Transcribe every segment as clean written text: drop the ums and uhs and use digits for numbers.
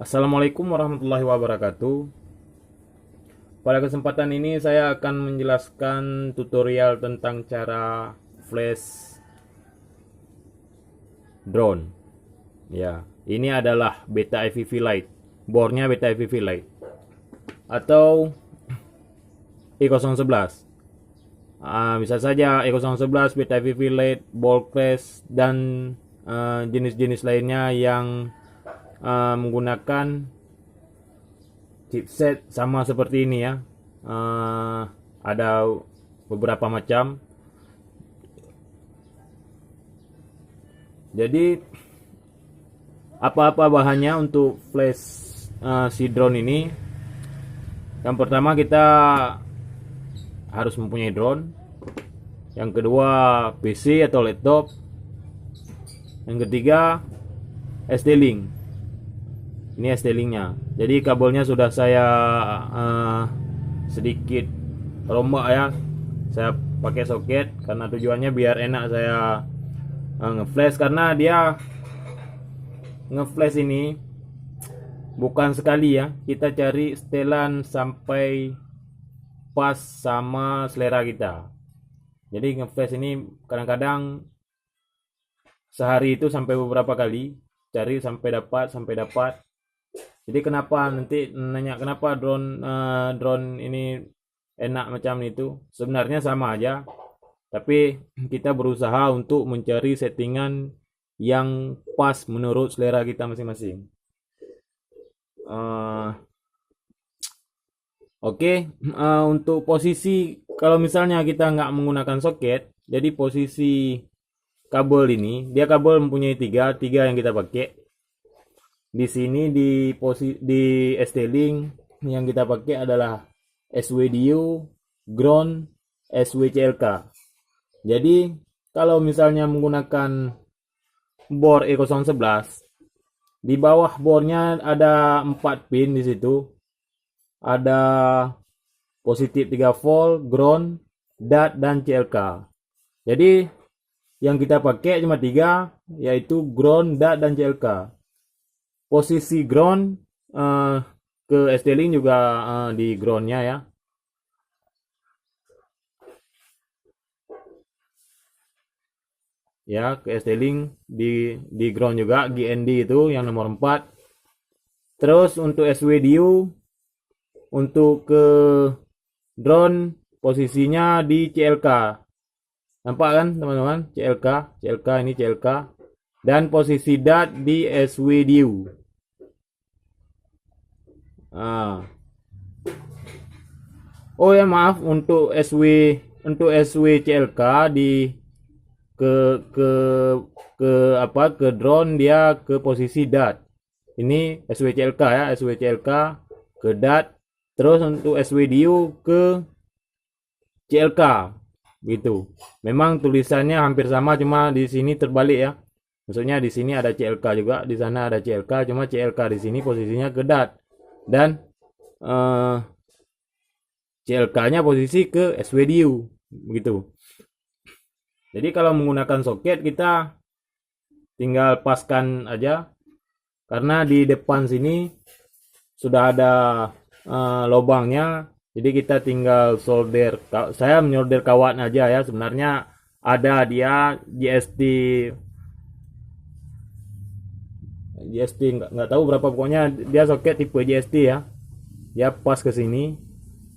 Assalamualaikum warahmatullahi wabarakatuh. Pada kesempatan ini saya akan menjelaskan tutorial tentang cara flash drone. Ya, ini adalah Beta FPV Lite. Bornya Beta FPV Lite atau E011. Bisa saja E011, Beta FPV Lite, Ball Crash dan jenis-jenis lainnya yang menggunakan chipset sama seperti ini ya. Ada beberapa macam. Jadi apa-apa bahannya untuk flash si drone ini? Yang pertama kita harus mempunyai drone. Yang kedua PC atau laptop. Yang ketiga SD-Link. Ini SD-Linknya. Jadi kabelnya sudah saya sedikit rombak ya. Saya pakai soket karena tujuannya biar enak saya ngeflash, karena dia ngeflash ini bukan sekali ya. Kita cari setelan sampai pas sama selera kita. Jadi ngeflash ini kadang-kadang sehari itu sampai beberapa kali cari sampai dapat. Jadi kenapa nanti nanya kenapa drone ini enak macam itu? Sebenarnya sama aja, tapi kita berusaha untuk mencari settingan yang pas menurut selera kita masing-masing. Oke, untuk posisi kalau misalnya kita nggak menggunakan soket, jadi posisi kabel ini dia kabel mempunyai tiga yang kita pakai. Di sini di SD-Link yang kita pakai adalah SWDU, ground, SWCLK. Jadi kalau misalnya menggunakan bor E011, di bawah bornya ada 4 pin di situ. Ada positif 3 volt, ground, DAT dan CLK. Jadi yang kita pakai cuma 3, yaitu ground, DAT dan CLK. Posisi ground ke SD-Link juga di groundnya ya. Ya, ke SD-Link di ground juga, GND itu yang nomor 4. Terus untuk SWDU, untuk ke drone posisinya di CLK. Nampak kan teman-teman? CLK ini CLK. Dan posisi DAT di SWDU. Oh ya maaf, untuk SWCLK di ke drone dia ke posisi DAT. Ini SWCLK ya, SWCLK ke DAT. Terus untuk SWDU ke CLK gitu. Memang tulisannya hampir sama, cuma di sini terbalik ya. Maksudnya di sini ada CLK juga, di sana ada CLK, cuma CLK di sini posisinya ke DAT. Dan CLK-nya posisi ke SWDU begitu. Jadi kalau menggunakan soket kita tinggal paskan aja, karena di depan sini sudah ada lubangnya. Jadi kita tinggal solder. Saya menyolder kawat aja ya. Sebenarnya ada dia GST nggak tahu berapa, pokoknya dia soket tipe GST ya. Dia pas ke sini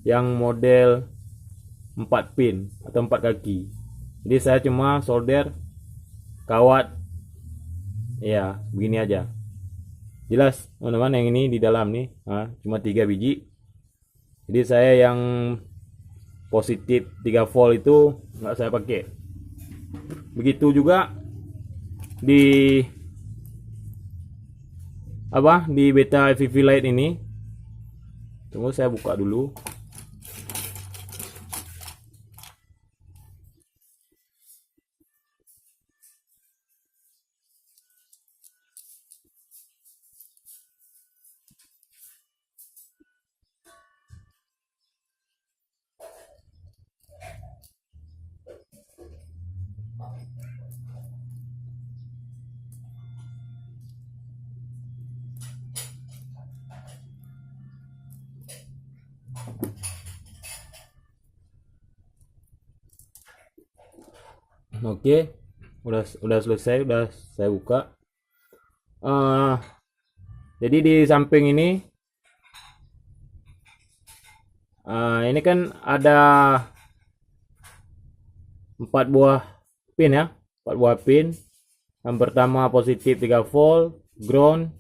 yang model 4 pin atau 4 kaki. Jadi saya cuma solder kawat ya, begini aja. Jelas teman-teman, yang ini di dalam nih cuma 3 biji. Jadi saya yang positif 3 volt itu nggak saya pakai. Begitu juga di Beta FPV Lite ini. Tunggu saya buka dulu. Oke, udah selesai, udah saya buka. Eh, jadi di samping ini kan ada 4 buah pin ya, 4 buah pin. Yang pertama positif 3 volt, ground,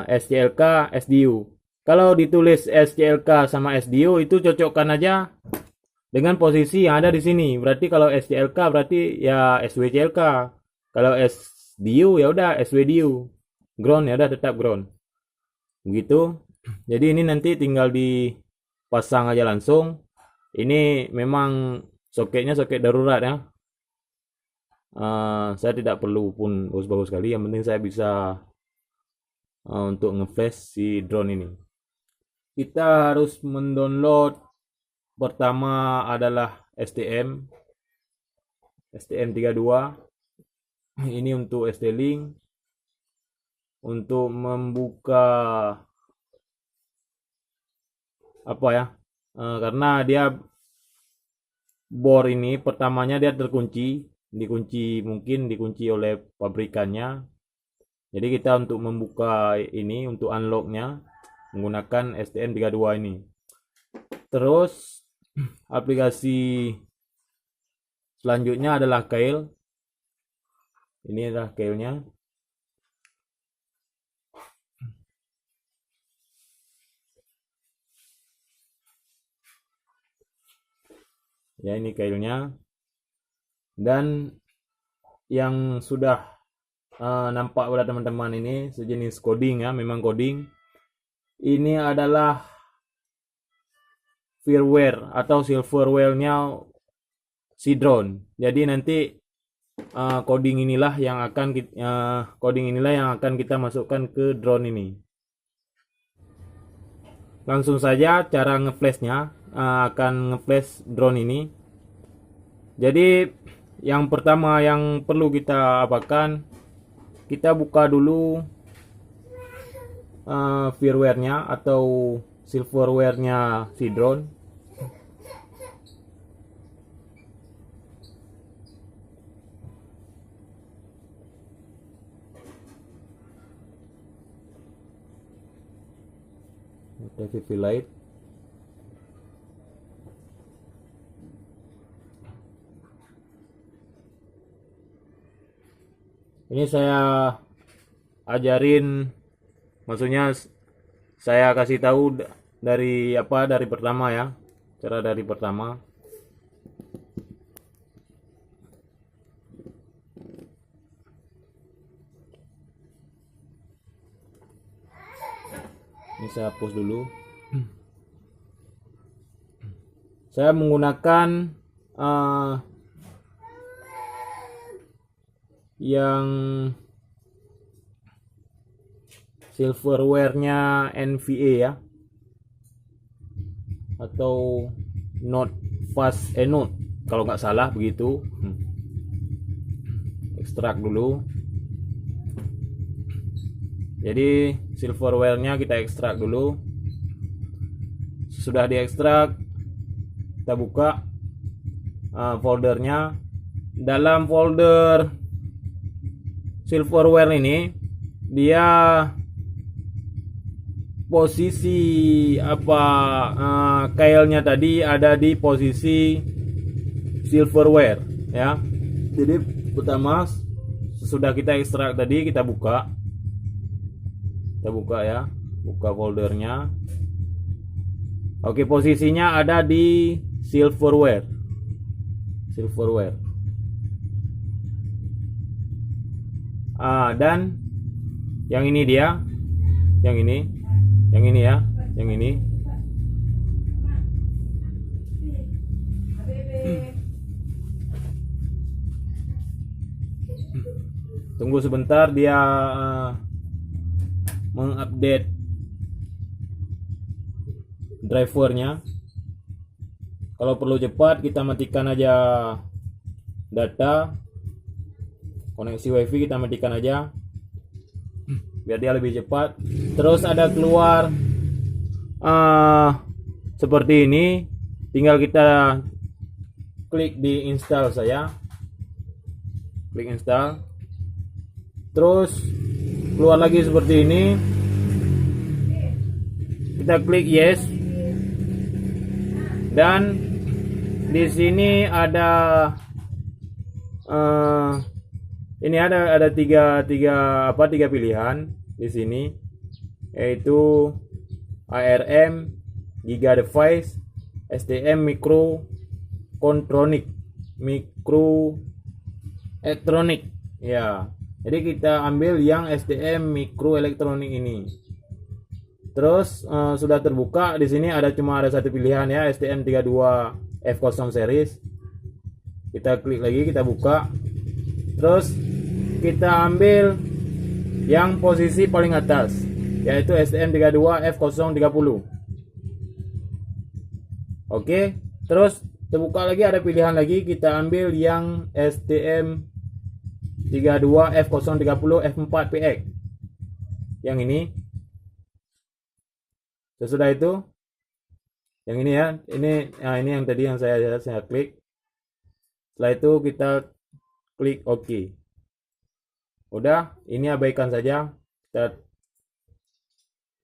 SCLK, SDU. Kalau ditulis SCLK sama SDU itu cocokkan aja dengan posisi yang ada di sini. Berarti kalau SCLK berarti ya SWCLK. Kalau SDU ya udah SWDU. Ground ya udah tetap ground. Begitu. Jadi ini nanti tinggal dipasang aja langsung. Ini memang soketnya soket darurat ya. Saya tidak perlu pun bagus-bagus sekali. Yang penting saya bisa untuk ngeflash si drone ini. Kita harus mendownload. Pertama adalah STM32. Ini untuk ST-Link. Untuk membuka apa ya? Karena dia bor ini pertamanya dia mungkin dikunci oleh pabrikannya. Jadi kita untuk membuka ini, untuk unlocknya menggunakan STM32 ini. Terus aplikasi selanjutnya adalah Kail. Ini adalah Kailnya. Ya, ini Kailnya. Dan yang sudah nampak pada teman-teman ini sejenis coding ya, memang coding. Ini adalah firmware atau silverware-nya si drone. Jadi nanti coding inilah yang akan kita masukkan ke drone ini. Langsung saja cara ngeflashnya, akan ngeflash drone ini. Jadi yang pertama yang perlu kita apakan, kita buka dulu firmware-nya atau silverware-nya si drone. VV Lite. Ini saya ajarin, maksudnya saya kasih tahu dari pertama ya, cara dari pertama. Ini saya hapus dulu. Saya menggunakan yang silverware-nya NVA ya, atau Not Fast Note kalau nggak salah begitu. Ekstrak dulu. Jadi silverware-nya kita ekstrak dulu. Sudah diekstrak, kita buka foldernya. Dalam folder silverware ini dia posisi kailnya tadi ada di posisi silverware ya. Jadi pertama sesudah kita ekstrak tadi kita buka ya, buka foldernya. Oke, posisinya ada di silverware. Dan yang ini dia, yang ini ya, yang ini. Tunggu sebentar, dia mengupdate drivernya. Kalau perlu cepat kita matikan aja data, koneksi wifi kita matikan aja biar dia lebih cepat. Terus ada keluar seperti ini, tinggal kita klik di install saya, klik install, terus keluar lagi seperti ini, kita klik yes, dan di sini ada ini ada tiga pilihan di sini, yaitu ARM, Giga Device, STM Microelectronic ya. Jadi kita ambil yang STM Microelectronic ini. Terus sudah terbuka, di sini cuma ada satu pilihan ya, STM32F0 series. Kita klik lagi, kita buka. Terus kita ambil yang posisi paling atas, yaitu STM32F030. Oke, terus terbuka lagi, ada pilihan lagi, kita ambil yang STM32F030F4PX. Yang ini. Sesudah itu, yang ini ya, ini yang tadi yang saya klik. Setelah itu kita klik OK. Udah, ini abaikan saja, kita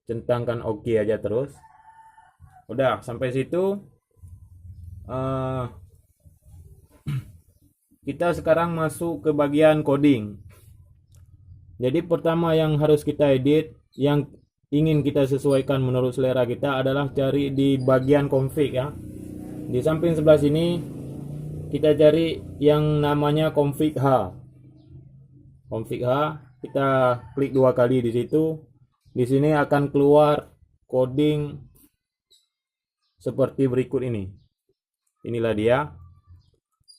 centangkan OK aja terus. Udah, sampai situ. Kita sekarang masuk ke bagian coding. Jadi pertama yang harus kita edit, yang ingin kita sesuaikan menurut selera kita, adalah cari di bagian config ya. Di samping sebelah sini kita cari yang namanya config H. Config H, kita klik 2 kali di situ. Di sini akan keluar coding seperti berikut ini. Inilah dia.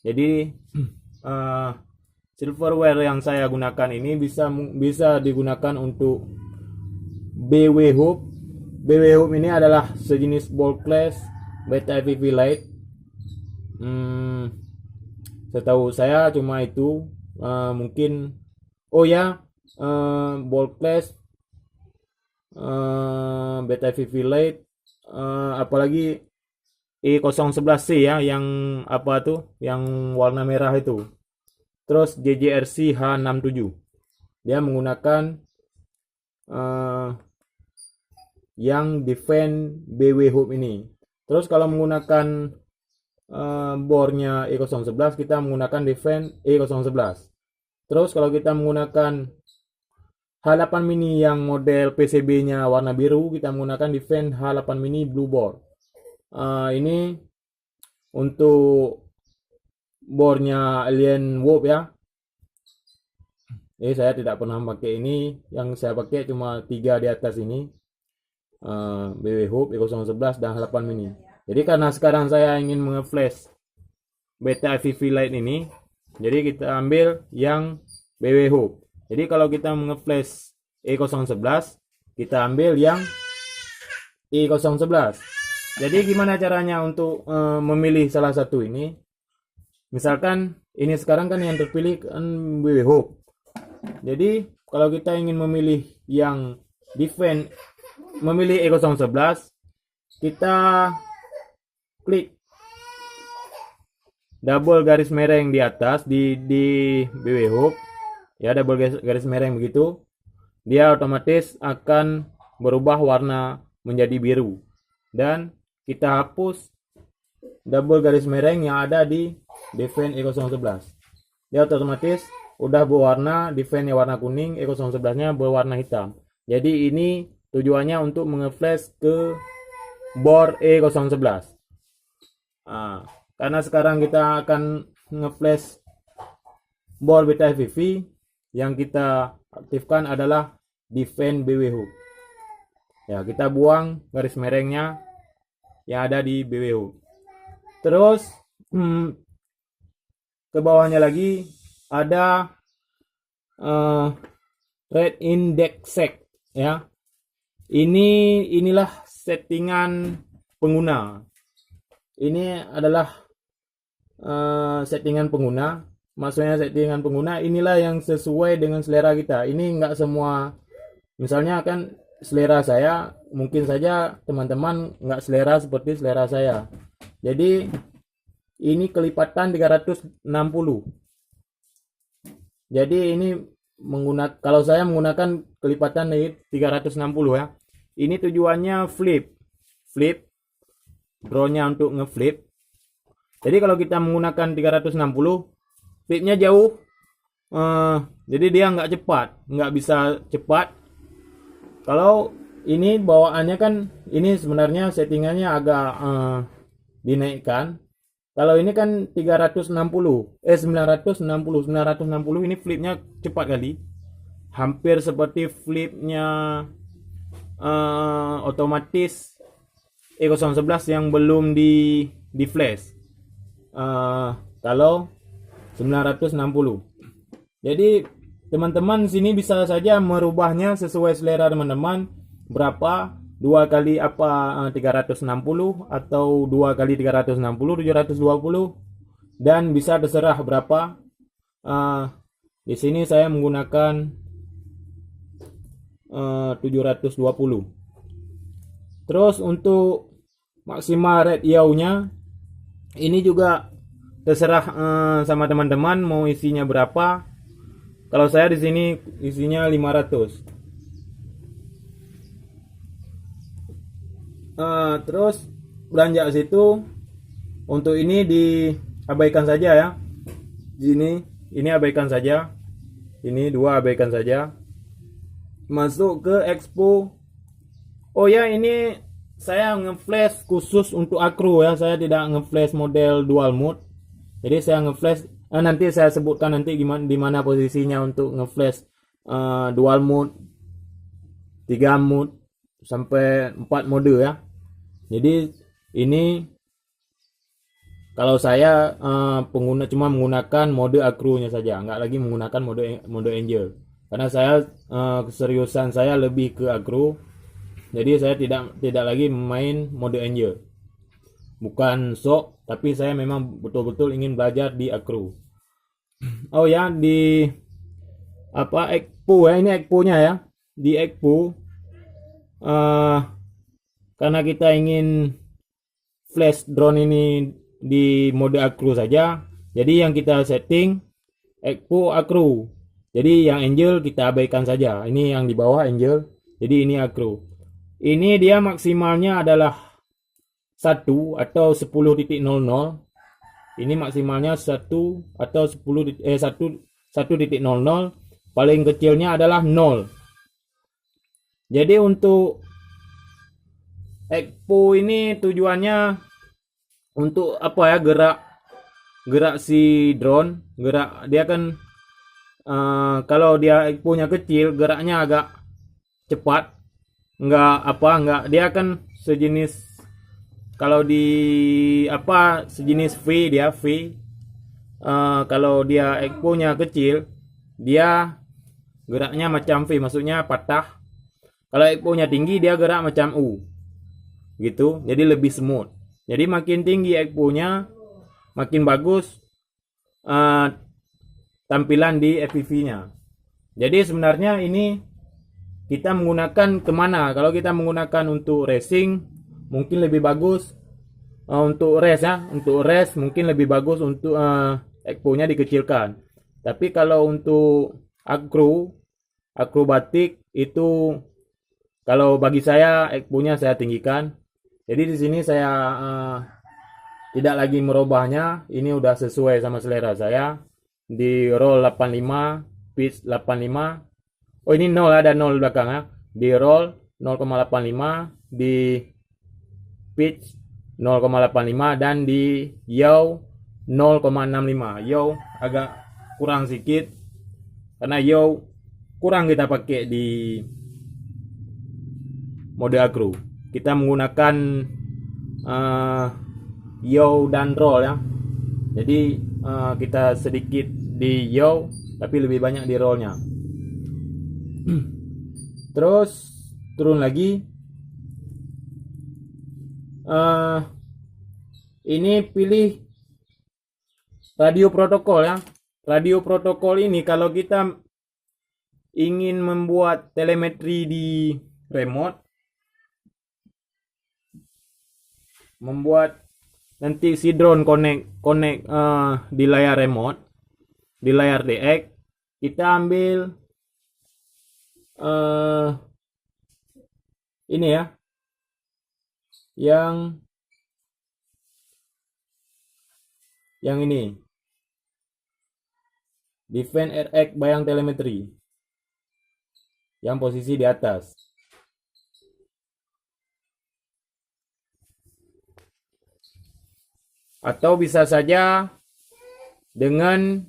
Jadi silverware yang saya gunakan ini bisa digunakan untuk BW Hub. BW Hub ini adalah sejenis ball class Beta FPV Lite. Setahu saya cuma itu. Mungkin ball class Beta FPV Lite, apalagi E011C ya, yang yang warna merah itu. Terus JJRC H67. Dia menggunakan yang Defend BW Hub ini. Terus kalau menggunakan bornya E011, kita menggunakan Defend E011. Terus kalau kita menggunakan H8 mini yang model PCB-nya warna biru, kita menggunakan Defend H8 mini Blue Bore. Ini untuk bornya Alien Wolf ya. Saya tidak pernah pakai ini, yang saya pakai cuma 3 di atas ini. BW Hub, E011 dan H8 mini. Jadi karena sekarang saya ingin menge-flash Beta FPV Lite ini, jadi kita ambil yang BW Hub. Jadi kalau kita menge-flash E011, kita ambil yang E011. Jadi gimana caranya untuk memilih salah satu ini? Misalkan ini sekarang kan yang terpilih kan BW Hub. Jadi kalau kita ingin memilih yang Defend, memilih E011, kita klik double garis mereng di atas di BW Hub ya, double garis mereng begitu, dia otomatis akan berubah warna menjadi biru, dan kita hapus double garis mereng yang ada di Defend E011. Dia otomatis udah berwarna, Defend yang warna kuning, E011 nya berwarna hitam. Jadi ini tujuannya untuk menge-flash ke bor E011. Karena sekarang kita akan nge-flash bor Beta FPV, yang kita aktifkan adalah Defend BW Hub. Ya, kita buang garis merengnya yang ada di BW Hub. Terus ke bawahnya lagi ada Red Index Set ya. Inilah settingan pengguna. Ini adalah settingan pengguna. Maksudnya settingan pengguna inilah yang sesuai dengan selera kita. Ini enggak semua, misalnya kan selera saya, mungkin saja teman-teman nggak selera seperti selera saya. Jadi ini kelipatan 360. Jadi ini kalau saya menggunakan kelipatan dari 360 ya. Ini tujuannya flip drone-nya untuk ngeflip. Jadi kalau kita menggunakan 360, flipnya jauh, jadi dia nggak cepat, nggak bisa cepat. Kalau ini bawaannya kan, ini sebenarnya settingannya agak dinaikkan. Kalau ini kan 960 ini flipnya cepat kali, hampir seperti flipnya otomatis E011 yang belum di flash. Kalau 960. Jadi teman-teman sini bisa saja merubahnya sesuai selera teman-teman, berapa, 2 kali apa 360 atau 2 kali 360 720, dan bisa terserah berapa. Di sini saya menggunakan 720. Terus untuk maksimal rate yaw-nya ini juga terserah sama teman-teman mau isinya berapa. Kalau saya di sini isinya 500. Terus beranjak situ, untuk ini diabaikan saja ya. Ini abaikan saja. Ini 2 abaikan saja. Masuk ke expo. Oh ya, ini saya ngeflash khusus untuk acro ya. Saya tidak ngeflash model dual mode. Jadi saya ngeflash, nanti saya sebutkan nanti di mana posisinya untuk ngeflash dual mode, 3 mode sampai 4 mode ya. Jadi ini kalau saya pengguna cuma menggunakan mode acro-nya saja, nggak lagi menggunakan mode angel. Karena saya keseriusan saya lebih ke acro. Jadi saya tidak lagi main mode angel. Bukan sok, tapi saya memang betul-betul ingin belajar di acro. Oh ya, di apa expo ya, ini expo-nya ya. Di expo karena kita ingin flash drone ini di mode acro saja, jadi yang kita setting expo acro. Jadi yang angel kita abaikan saja. Ini yang di bawah angel, jadi ini acro. Ini dia maksimalnya adalah 1 atau 10.00. Ini maksimalnya 1 atau 1.00. Paling kecilnya adalah 0. Jadi untuk expo ini tujuannya untuk apa ya, gerak si drone, dia kan kalau dia expo-nya kecil, geraknya agak cepat. Enggak, dia kan sejenis, kalau di sejenis V, dia V. Kalau dia expo-nya kecil, dia geraknya macam V, maksudnya patah. Kalau expo-nya tinggi, dia gerak macam U. Gitu, jadi lebih smooth. Jadi makin tinggi expo-nya, makin bagus tampilan di FPV-nya. Jadi sebenarnya ini kita menggunakan kemana? Kalau kita menggunakan untuk racing, mungkin lebih bagus untuk race ya. Untuk race mungkin lebih bagus untuk expo-nya dikecilkan. Tapi kalau untuk akrobatik itu, kalau bagi saya expo-nya saya tinggikan. Jadi di sini saya tidak lagi merubahnya. Ini udah sesuai sama selera saya. Di roll 85, pitch 85. Oh, ini 0, ada 0 belakang ya. Di roll 0,85, di pitch 0,85, dan di yaw 0,65. Yaw agak kurang sedikit karena yaw kurang kita pakai di mode acro. Kita menggunakan yaw dan roll ya. Jadi kita sedikit di yaw tapi lebih banyak di rollnya. Terus turun lagi. Ini pilih radio protokol ya. Radio protokol ini kalau kita ingin membuat telemetri di remote, membuat nanti si drone connect di layar remote, di layar DX. Kita ambil ini ya, yang ini, Defend RX Bayang Telemetri, yang posisi di atas. Atau bisa saja dengan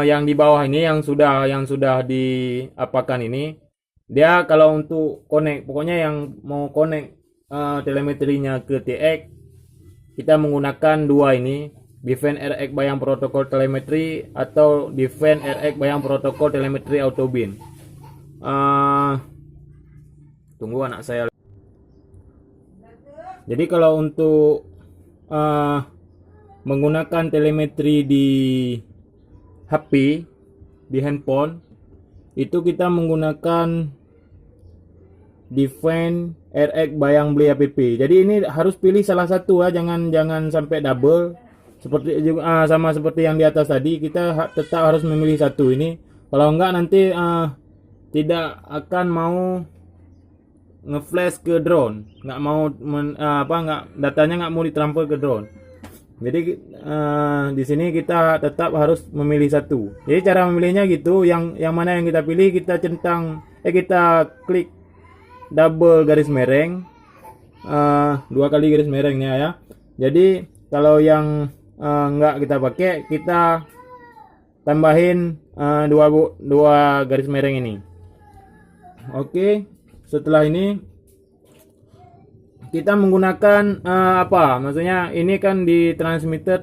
yang di bawah ini, yang sudah diapakan ini, dia kalau untuk connect, pokoknya yang mau connect telemetrinya ke TX, kita menggunakan dua ini, Defend RX Bayang Protokol Telemetri atau Defend RX Bayang Protokol Telemetri Auto Beam. Tunggu anak saya. Jadi kalau untuk menggunakan telemetri di HP, di handphone, itu kita menggunakan Defend RX Bayang Beli app. Jadi ini harus pilih salah satu ya, jangan sampai double. Seperti sama seperti yang di atas tadi, kita tetap harus memilih satu ini. Kalau enggak nanti tidak akan mau ngeflash ke drone, nggak mau datanya nggak mau ditransfer ke drone. Jadi di sini kita tetap harus memilih satu. Jadi cara memilihnya gitu, yang mana yang kita pilih, kita kita klik double garis mereng, 2 kali garis merengnya ya. Jadi kalau yang nggak kita pakai, kita tambahin dua garis mereng ini. Oke, setelah ini kita menggunakan maksudnya ini kan di transmitter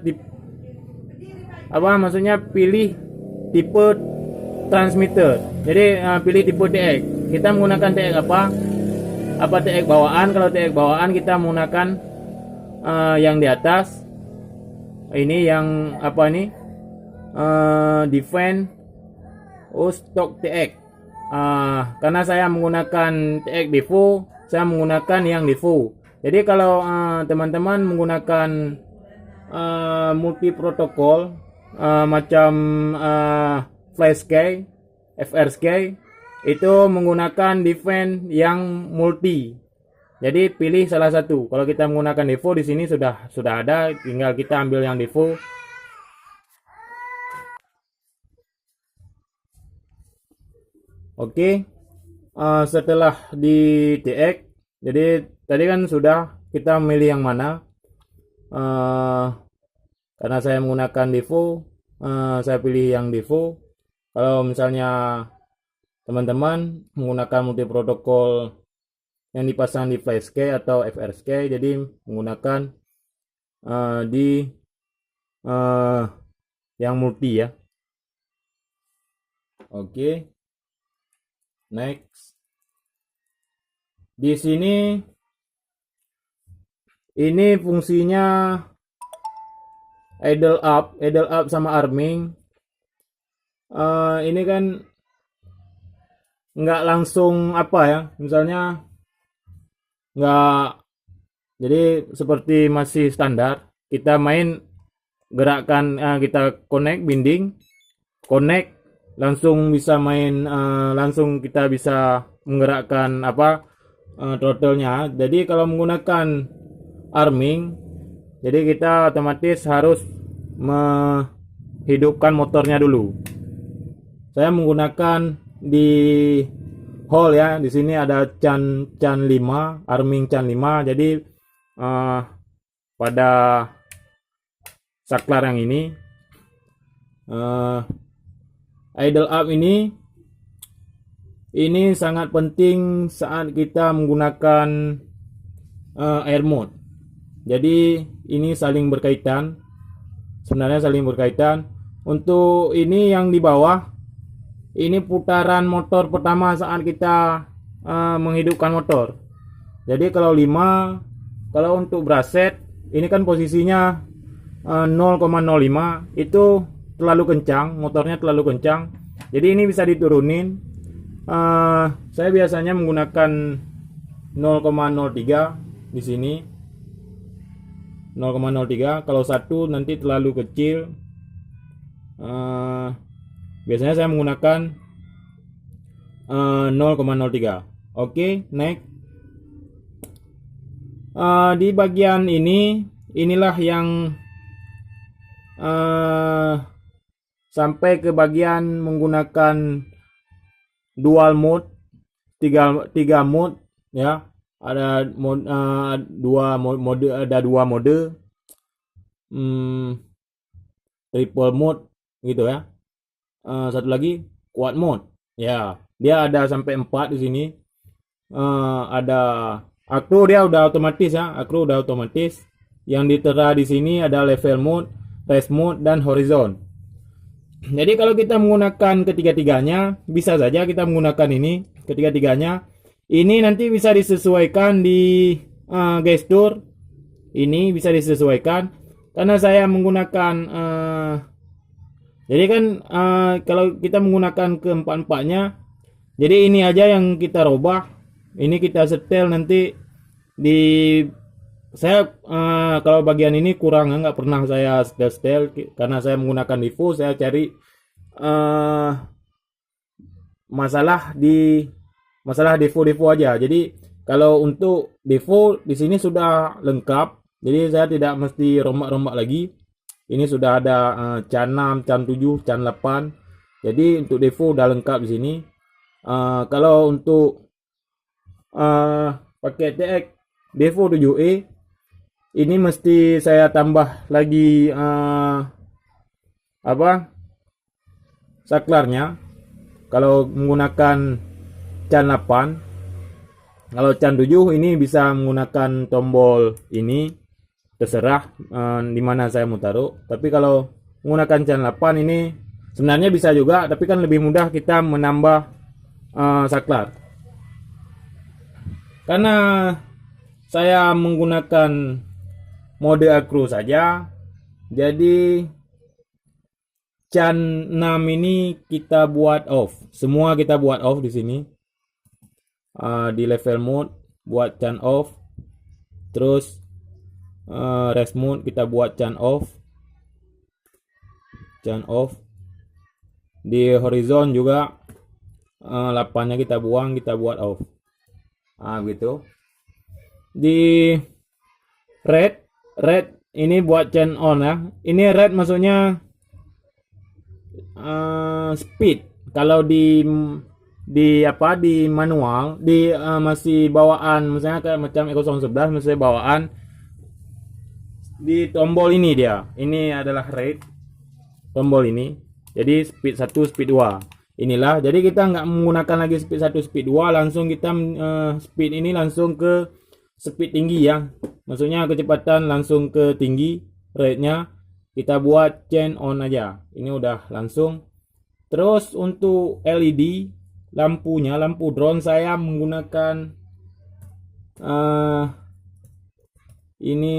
maksudnya pilih tipe transmitter. Jadi pilih tipe TX. Kita menggunakan TX apa TX bawaan. Kalau TX bawaan kita menggunakan yang di atas ini, yang Defend Stock TX. Karena saya menggunakan TX Devo, saya menggunakan yang Devo. Jadi kalau teman-teman menggunakan multi protokol macam FlashSky, FRSky, itu menggunakan Defend yang multi. Jadi pilih salah satu. Kalau kita menggunakan Devo, di sini sudah ada, tinggal kita ambil yang Devo. Oke. Setelah di TX, jadi tadi kan sudah kita memilih yang mana. Karena saya menggunakan Devo, saya pilih yang Devo. Kalau misalnya teman-teman menggunakan multi protokol yang dipasang di FlashSky atau FRSky, jadi menggunakan di yang multi ya. Oke. Next. Di sini ini fungsinya idle up sama arming. Ini kan nggak langsung misalnya nggak, jadi seperti masih standar, kita main gerakan, kita connect binding, connect langsung bisa main, langsung kita bisa menggerakkan throttle-nya. Jadi kalau menggunakan arming, jadi kita otomatis harus menghidupkan motornya dulu. Saya menggunakan di hall ya, di sini ada Chan 5, arming Chan 5. Jadi pada saklar yang ini, idle up ini sangat penting saat kita menggunakan air mode. Jadi ini saling berkaitan, sebenarnya saling berkaitan. Untuk ini yang di bawah, ini putaran motor pertama saat kita menghidupkan motor. Jadi kalau 5, kalau untuk braset ini kan posisinya 0,05, itu terlalu kencang, motornya terlalu kencang. Jadi ini bisa diturunin. Saya biasanya menggunakan 0,03 di sini 0,03. Kalau 1 nanti terlalu kecil. Biasanya saya menggunakan 0,03. Oke, next. Di bagian inilah yang sampai ke bagian menggunakan dual mode, tiga mode ya. Ada dua mode, triple mode gitu ya. Satu lagi quad mode ya, dia ada sampai 4 di sini. Ada acro, dia udah otomatis ya, acro udah otomatis. Yang ditera di sini ada level mode, race mode, dan horizon. Jadi kalau kita menggunakan ketiga-tiganya, bisa saja kita menggunakan ini ketiga-tiganya. Ini nanti bisa disesuaikan di gestur. Ini bisa disesuaikan karena saya menggunakan jadi kan kalau kita menggunakan keempat-empatnya, jadi ini aja yang kita robah. Ini kita setel nanti di saya kalau bagian ini kurang, nggak pernah saya setel karena saya menggunakan default. Saya cari masalah default aja. Jadi kalau untuk default di sini sudah lengkap, jadi saya tidak mesti rombak-rombak lagi. Ini sudah ada CHAN 6, CHAN 7, CHAN 8. Jadi untuk default udah lengkap di sini. Kalau untuk pakai TX default 7E, ini mesti saya tambah lagi saklarnya. Kalau menggunakan CHAN 8, kalau CHAN 7 ini bisa menggunakan tombol ini, terserah di mana saya mau taruh. Tapi kalau menggunakan CHAN 8 ini sebenarnya bisa juga, tapi kan lebih mudah kita menambah saklar. Karena saya menggunakan mode acro saja, jadi CHAN 6 ini kita buat off. Semua kita buat off di sini. Di level mode buat CHAN off. Terus race mode kita buat CHAN off. CHAN off. Di horizon juga 8-nya kita buang, kita buat off. Gitu. Di red ini buat CHAN on ya. Ini red maksudnya speed. Kalau di manual, masih bawaan, misalnya kayak macam E011 masih bawaan di tombol ini dia. Ini adalah red tombol ini. Jadi speed 1, speed 2. Inilah. Jadi kita nggak menggunakan lagi speed 1, speed 2, langsung kita speed ini langsung ke speed tinggi ya. Maksudnya kecepatan langsung ke tinggi, rate-nya kita buat chain on aja. Ini udah langsung. Terus untuk LED lampunya, lampu drone saya menggunakan ini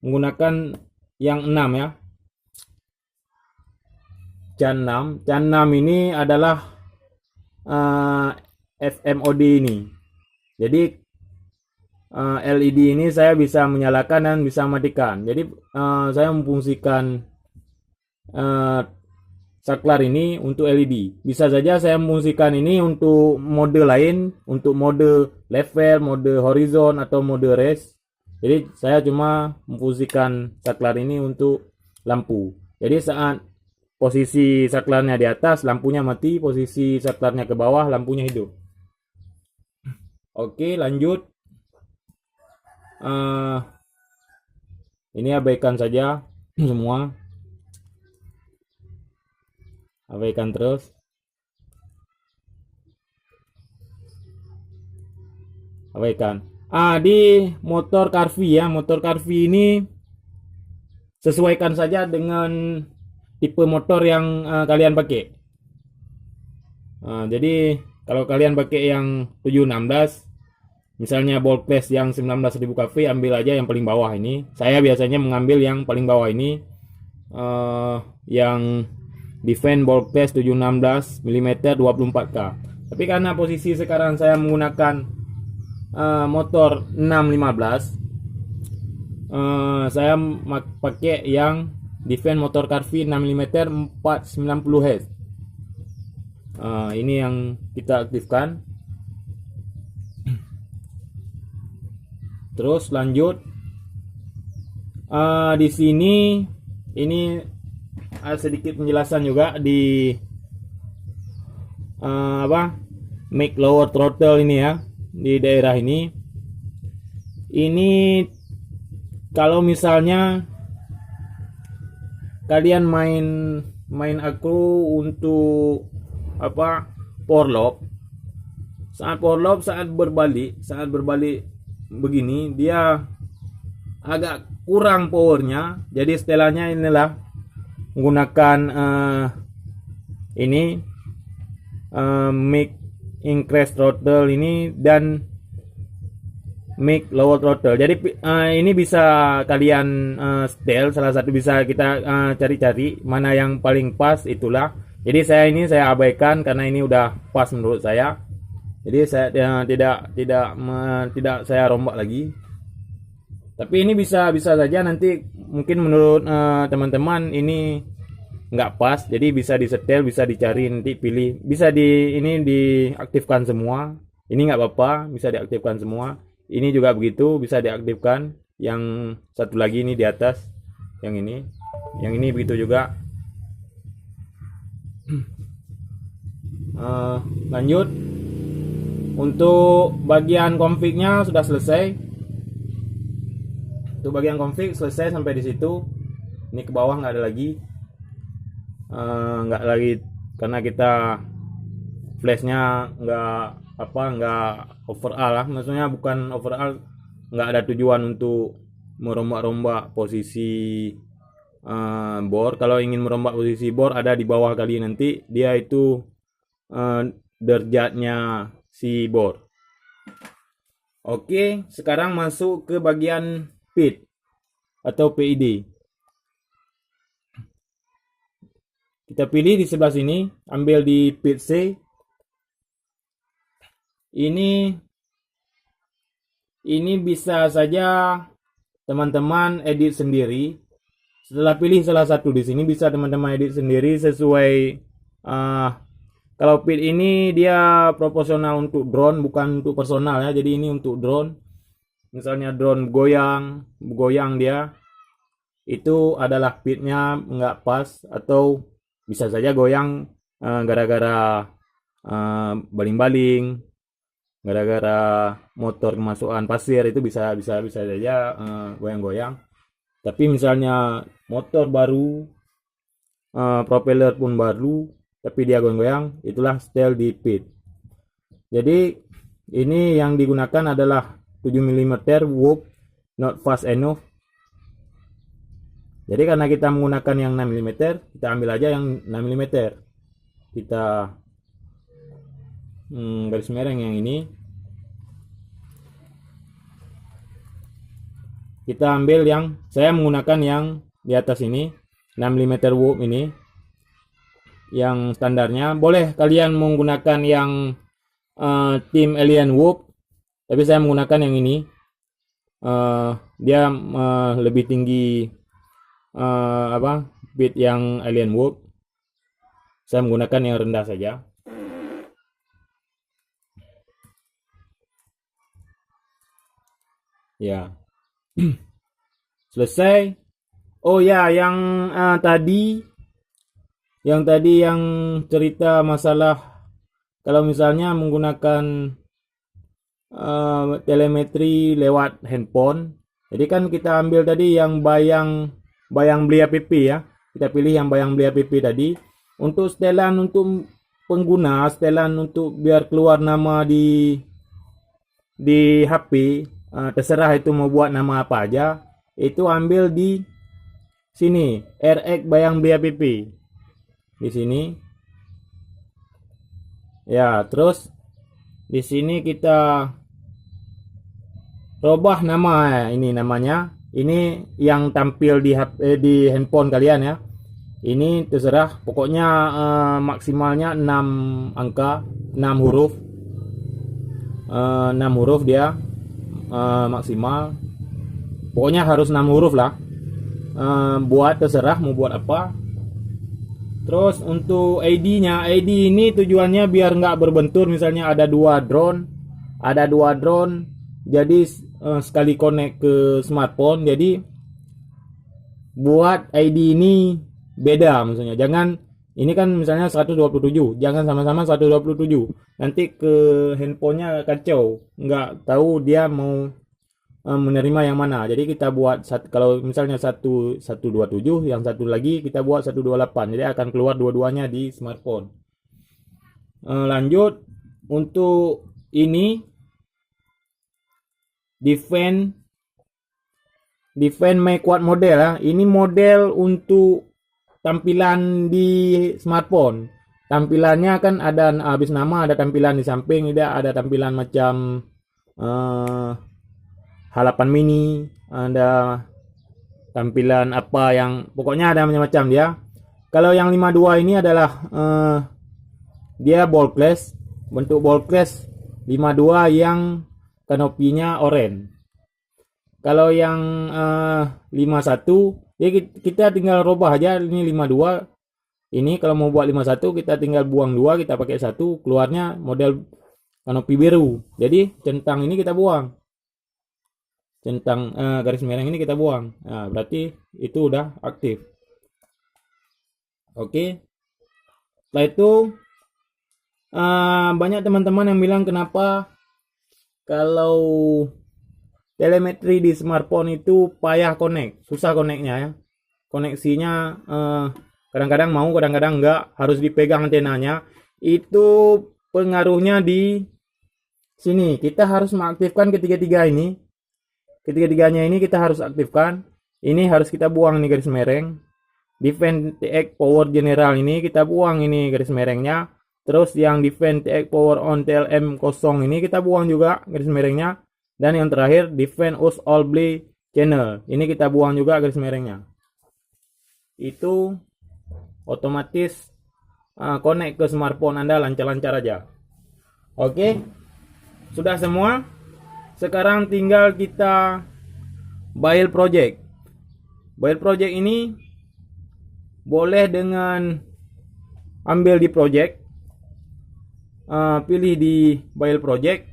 menggunakan yang 6 ya. CHAN 6. CHAN 6 ini adalah FMOD ini. Jadi LED ini saya bisa menyalakan dan bisa matikan. Jadi saya memfungsikan saklar ini untuk LED. Bisa saja saya memfungsikan ini untuk mode lain, untuk mode level, mode horizon, atau mode race. Jadi saya cuma memfungsikan saklar ini untuk lampu. Jadi saat posisi saklarnya di atas, lampunya mati. Posisi saklarnya ke bawah, lampunya hidup. Oke, lanjut. Ini abaikan saja semua. Abaikan terus. Abaikan. Di motor Carvi ya, motor Carvi ini sesuaikan saja dengan tipe motor yang kalian pakai. Jadi kalau kalian pakai yang 716, misalnya bolt class yang 19.000 kV, ambil aja yang paling bawah ini. Saya biasanya mengambil yang paling bawah ini, yang defend bolt class 716 mm 24K. Tapi karena posisi sekarang saya menggunakan motor 615, saya pakai yang Defend Motor Carvi 6 mm 490 Hz. Ini yang kita aktifkan. Terus lanjut. Di sini ini ada sedikit penjelasan juga di make lower throttle ini ya, di daerah ini. Ini kalau misalnya kalian main aku untuk power lob, saat berbalik begini dia agak kurang powernya. Jadi setelahnya inilah menggunakan ini make increase throttle ini dan make lower throttle. Jadi ini bisa kalian setel, salah satu bisa kita cari-cari mana yang paling pas, itulah. Jadi saya abaikan karena ini udah pas menurut saya. Jadi saya tidak saya rombak lagi. Tapi ini bisa saja nanti mungkin menurut teman-teman ini nggak pas, jadi bisa disetel, bisa dicari, nanti pilih, bisa ini diaktifkan semua. Ini nggak apa-apa, bisa diaktifkan semua. Ini juga begitu, bisa diaktifkan. Yang satu lagi ini di atas, yang ini begitu juga. Lanjut, untuk bagian config-nya sudah selesai. Untuk bagian config selesai sampai di situ. Ini ke bawah nggak ada lagi. Nggak lagi karena kita flashnya nggak overall lah, maksudnya bukan overall, nggak ada tujuan untuk merombak-rombak posisi bor. Kalau ingin merombak posisi bor ada di bawah kali, nanti dia itu derajatnya si bor. Oke, sekarang masuk ke bagian PID atau PID. Kita pilih di sebelah sini, ambil di PID C. Ini bisa saja teman-teman edit sendiri. Setelah pilih salah satu di sini, bisa teman-teman edit sendiri sesuai. Kalau PID ini dia proporsional untuk drone, bukan untuk personal ya. Jadi ini untuk drone. Misalnya drone goyang dia, itu adalah PID-nya nggak pas, atau bisa saja goyang gara-gara baling-baling, gara-gara motor kemasukan pasir, itu bisa saja goyang-goyang. Tapi misalnya motor baru, propeller pun baru, tapi dia goyang-goyang, itulah setel di PID. Jadi ini yang digunakan adalah 7 mm whoop, not fast enough. Jadi karena kita menggunakan yang 6 mm, kita ambil aja yang 6 mm. Kita garis mereng yang ini. Kita ambil yang, saya menggunakan yang di atas ini, 6 mm whoop ini. Yang standarnya. Boleh kalian menggunakan yang Team Alien whoop, tapi saya menggunakan yang ini. Dia lebih tinggi bit yang Alien whoop. Saya menggunakan yang rendah saja. Ya. Selesai. Oh ya, yang tadi yang cerita masalah kalau misalnya menggunakan telemetri lewat handphone. Jadi kan kita ambil tadi yang bayang beli app ya. Kita pilih yang bayang beli app tadi. Untuk setelan untuk pengguna, setelan untuk biar keluar nama di HP, terserah itu mau buat nama apa aja. Itu ambil di sini, RX bayang beli app. Di sini. Ya, terus di sini kita robah nama, ini namanya. Ini yang tampil di handphone kalian ya. Ini terserah, pokoknya maksimalnya 6 angka, 6 huruf. 6 huruf dia maksimal. Pokoknya harus 6 huruf lah. Buat terserah mau buat apa. Terus untuk ID-nya, ID ini tujuannya biar nggak berbentur. Misalnya ada dua drone, jadi sekali connect ke smartphone. Jadi buat ID ini beda, maksudnya jangan ini kan misalnya 127, jangan sama-sama 127. Nanti ke handphonenya kacau, nggak tahu dia mau menerima yang mana. Jadi kita buat kalau misalnya 127, yang satu lagi kita buat 128. Jadi akan keluar dua-duanya di smartphone. Lanjut untuk ini defend my quad model ya. Ini model untuk tampilan di smartphone. Tampilannya kan ada habis nama, ada tampilan di samping, ada tampilan macam H8 mini, ada tampilan apa yang pokoknya ada macam-macam dia. Kalau yang 52 ini adalah dia ball class, bentuk ball class 52 yang kanopinya oranye. Kalau yang 51 ya kita tinggal robah aja, ini 52. Ini kalau mau buat 51 kita tinggal buang 2, kita pakai 1, keluarnya model kanopi biru. Jadi centang ini kita buang. Centang garis merah ini kita buang. Nah, berarti itu udah aktif. Oke. Setelah itu banyak teman-teman yang bilang kenapa kalau telemetri di smartphone itu payah connect, susah connectnya ya. Koneksinya kadang-kadang mau, kadang-kadang enggak, harus dipegang antenanya. Itu pengaruhnya di sini. Kita harus mengaktifkan ketiga-tiga ini. Ketiga-tiganya ini kita harus aktifkan. Ini harus kita buang nih garis mereng. Defend TX power general ini kita buang ini garis merengnya. Terus yang defend TX power on TLM 0 ini kita buang juga garis merengnya. Dan yang terakhir defend us all play channel. Ini kita buang juga garis merengnya. Itu otomatis connect ke smartphone Anda lancar-lancar aja. Oke. Sudah semua. Sekarang tinggal kita build project. Build project ini boleh dengan ambil di project, pilih di build project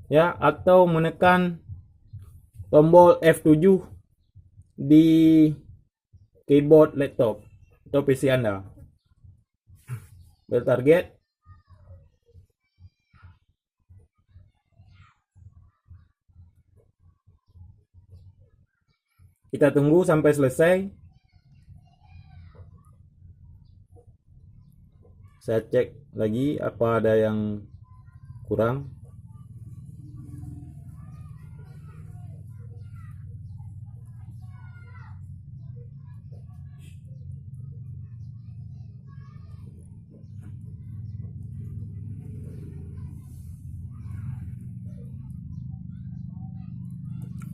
ya, atau menekan tombol F7 di keyboard laptop atau PC Anda. Build target. Kita tunggu sampai selesai. Saya cek lagi apa ada yang kurang.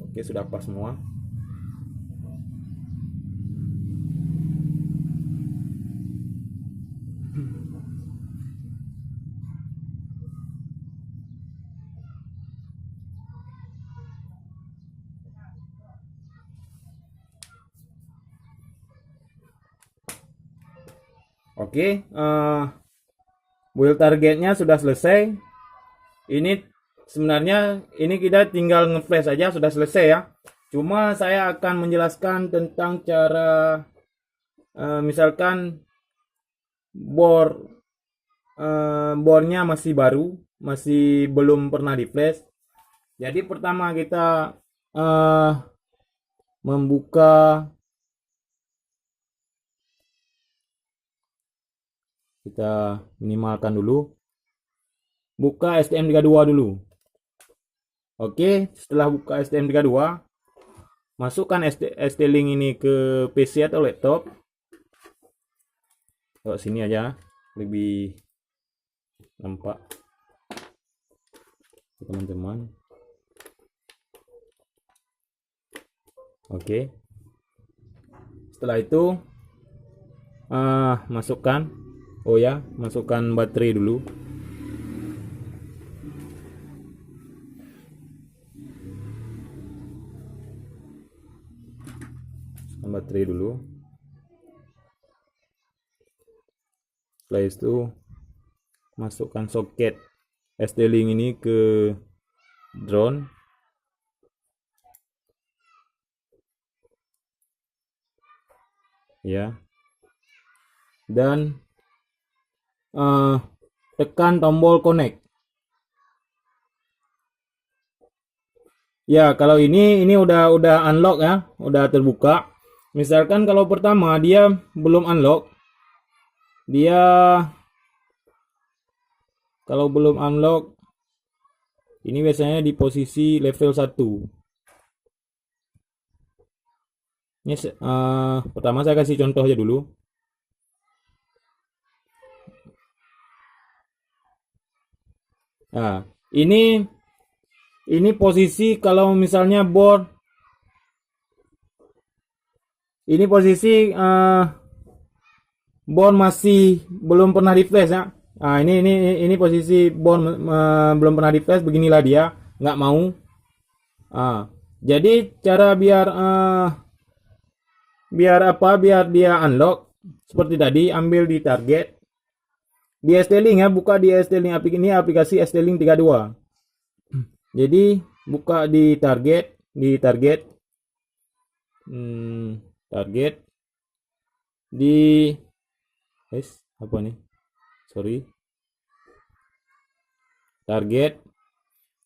Oke, sudah pas semua. Oke, build targetnya sudah selesai. Ini sebenarnya ini kita tinggal nge-flash aja sudah selesai ya. Cuma saya akan menjelaskan tentang cara misalkan bornya masih baru, masih belum pernah di flash. Jadi pertama kita membuka, kita minimalkan dulu, buka STM32 dulu. Oke, setelah buka STM32, masukkan ST-Link ini ke PC atau laptop. Lewat sini aja, lebih nampak teman-teman. Oke. Setelah itu masukkan, oh ya, masukkan baterai dulu. Baterai dulu. Setelah itu masukkan soket ST-Link ini ke drone. Ya. Dan tekan tombol connect. Ya, kalau ini udah unlock ya, udah terbuka. Misalkan kalau pertama dia belum unlock, kalau belum unlock, ini biasanya di posisi level 1. Ini pertama saya kasih contoh aja dulu. Nah, ini posisi kalau misalnya board, ini posisi board masih belum pernah di flash ya. Nah, ini posisi board belum pernah di flash, beginilah dia, nggak mau. Jadi cara biar dia unlock seperti tadi, ambil di target di ST-Link ya, buka di ST-Link, ini aplikasi ST-Link 32. Jadi buka di target, di apa nih, sorry, target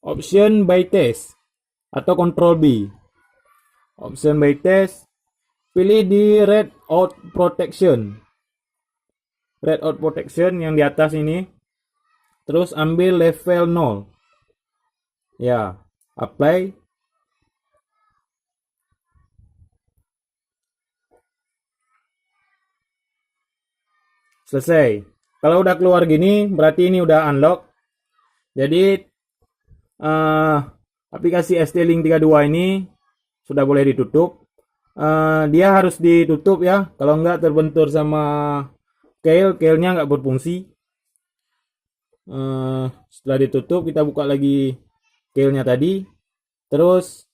option by test atau control B, option by test, pilih di red out protection yang di atas ini, terus ambil level 0 ya, apply. Selesai. Kalau udah keluar gini, berarti ini udah unlock. Jadi aplikasi ST-Link 32 ini sudah boleh ditutup. Dia harus ditutup ya, kalau enggak terbentur sama keilnya nggak berfungsi. Setelah ditutup, kita buka lagi keilnya tadi, terus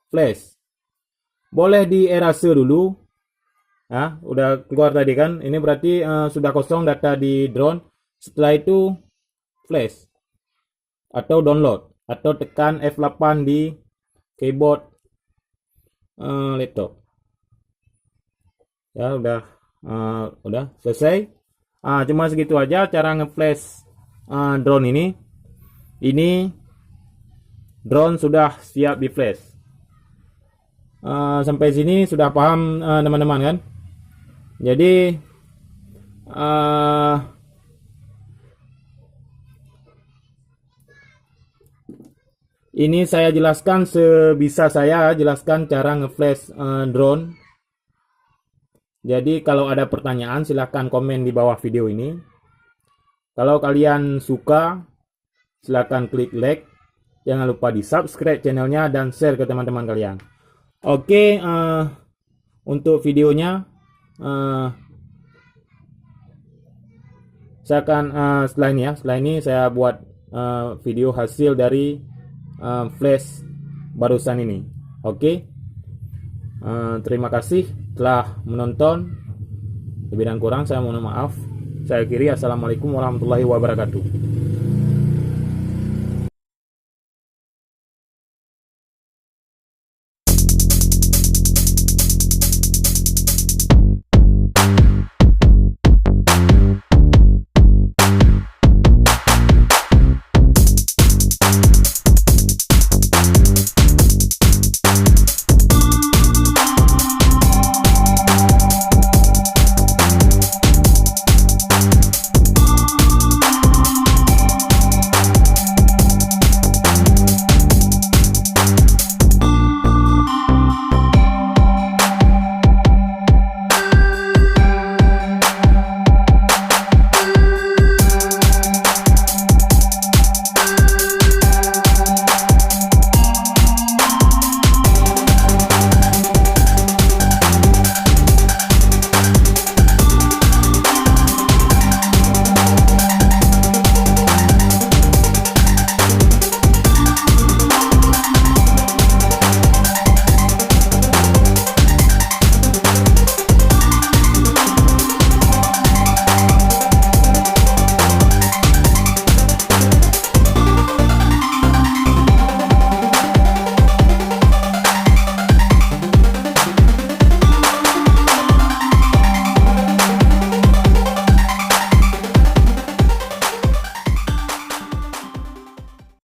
flash. Boleh di erase dulu. Nah, udah keluar tadi kan, ini berarti sudah kosong data di drone. Setelah itu flash atau download, atau tekan F8 di keyboard laptop. Ya udah selesai. Cuma segitu aja cara ngeflash drone ini. Ini drone sudah siap di flash. Sampai sini sudah paham teman-teman kan? Jadi ini saya jelaskan sebisa saya jelaskan cara ngeflash drone. Jadi kalau ada pertanyaan silahkan komen di bawah video ini. Kalau kalian suka silahkan klik like. Jangan lupa di subscribe channelnya dan share ke teman-teman kalian. Oke, untuk videonya saya akan setelah ini saya buat video hasil dari flash barusan ini. Oke, terima kasih telah menonton. Lebih dan kurang saya mohon maaf. Saya akhiri. Assalamualaikum warahmatullahi wabarakatuh.